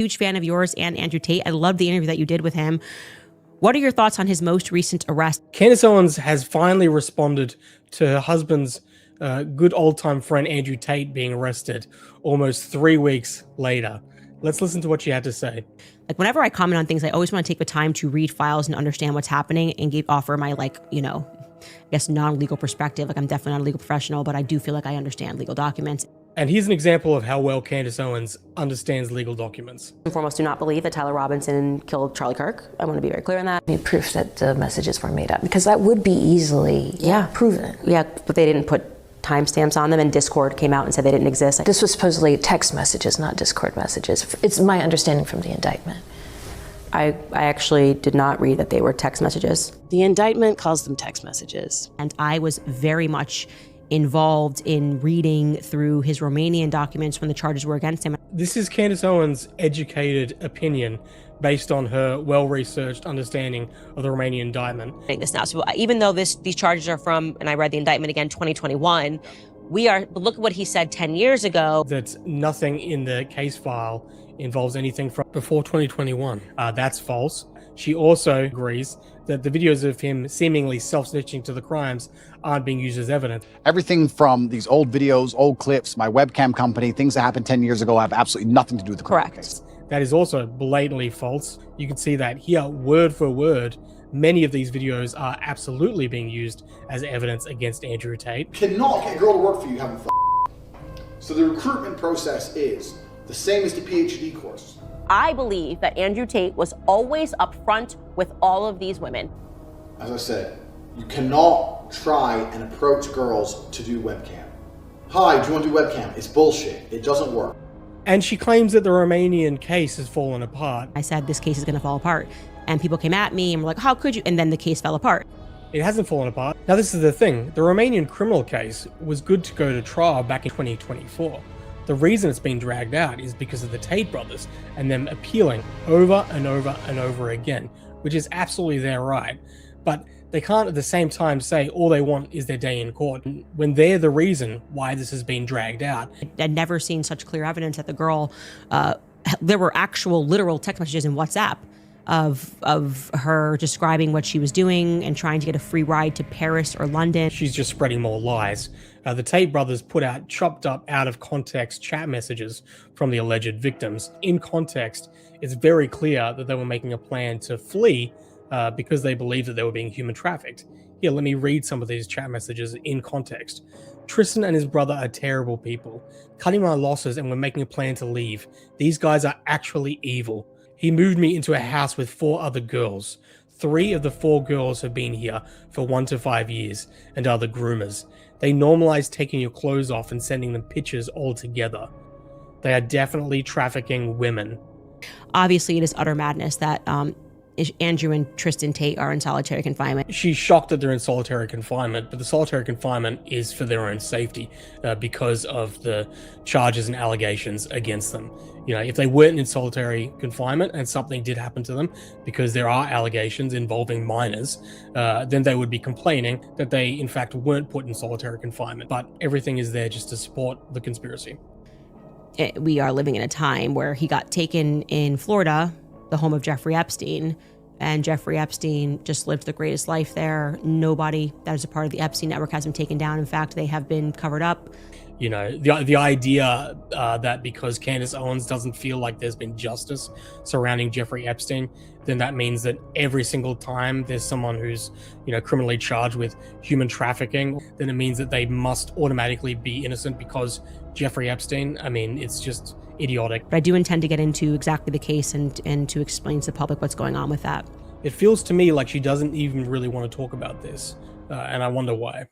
Huge fan of yours and Andrew Tate. I love the interview that you did with him. What are your thoughts on his most recent arrest? Candace Owens has finally responded to her husband's good old-time friend Andrew Tate being arrested almost 3 weeks later. Let's listen to what she had to say. Like, whenever I comment on things, I always want to take the time to read files and understand what's happening and offer my, I guess, non-legal perspective. Like, I'm definitely not a legal professional, but I do feel like I understand legal documents. And here's an example of how well Candace Owens understands legal documents. First and foremost, do not believe that Tyler Robinson killed Charlie Kirk. I want to be very clear on that. Need proof that the messages were made up, because that would be easily proven. Yeah, but they didn't put timestamps on them, and Discord came out and said they didn't exist. This was supposedly text messages, not Discord messages. It's my understanding from the indictment. I actually did not read that they were text messages. The indictment calls them text messages. And I was very much involved in reading through his Romanian documents when the charges were against him. This is Candace Owens' educated opinion based on her well-researched understanding of the Romanian indictment. This now, so even though these charges are from, and I read the indictment again, 2021, look at what he said 10 years ago. That nothing in the case file involves anything from before 2021. That's false. She also agrees that the videos of him seemingly self-snitching to the crimes aren't being used as evidence. Everything from these old videos, old clips, my webcam company, things that happened 10 years ago have absolutely nothing to do with the criminal case. That is also blatantly false. You can see that here, word for word. Many of these videos are absolutely being used as evidence against Andrew Tate. Cannot get a girl to work for you having fun. So the recruitment process is the same as the PhD course. I believe that Andrew Tate was always upfront with all of these women. As I said, you cannot try and approach girls to do webcam. Hi, do you want to do webcam? It's bullshit. It doesn't work. And she claims that the Romanian case has fallen apart. I said, this case is going to fall apart. And people came at me and were like, how could you? And then the case fell apart. It hasn't fallen apart. Now, this is the thing. The Romanian criminal case was good to go to trial back in 2024. The reason it's been dragged out is because of the Tate brothers and them appealing over and over and over again, which is absolutely their right. But they can't at the same time say all they want is their day in court when they're the reason why this has been dragged out. I'd never seen such clear evidence that the girl, there were actual literal text messages in WhatsApp of her describing what she was doing and trying to get a free ride to Paris or London. She's just spreading more lies. The Tate brothers put out chopped up, out of context chat messages from the alleged victims. In context, it's very clear that they were making a plan to flee because they believed that they were being human trafficked. Here, let me read some of these chat messages in context. Tristan and his brother are terrible people. Cutting my losses and we're making a plan to leave. These guys are actually evil. He moved me into a house with 4 other girls. 3 of the 4 girls have been here for 1 to 5 years and are the groomers. They normalize taking your clothes off and sending them pictures all together. They are definitely trafficking women. Obviously, it is utter madness that Andrew and Tristan Tate are in solitary confinement. She's shocked that they're in solitary confinement, but the solitary confinement is for their own safety because of the charges and allegations against them. You know, if they weren't in solitary confinement and something did happen to them because there are allegations involving minors, then they would be complaining that they in fact weren't put in solitary confinement. But everything is there just to support the conspiracy. We are living in a time where he got taken in Florida, the home of Jeffrey Epstein, and Jeffrey Epstein just lived the greatest life there. Nobody that is a part of the Epstein network has been taken down. In fact, they have been covered up. You know, the idea that because Candace Owens doesn't feel like there's been justice surrounding Jeffrey Epstein, then that means that every single time there's someone who's, you know, criminally charged with human trafficking, then it means that they must automatically be innocent because Jeffrey Epstein. I mean, it's just idiotic. But I do intend to get into exactly the case and to explain to the public what's going on with that. It feels to me like she doesn't even really want to talk about this, and I wonder why.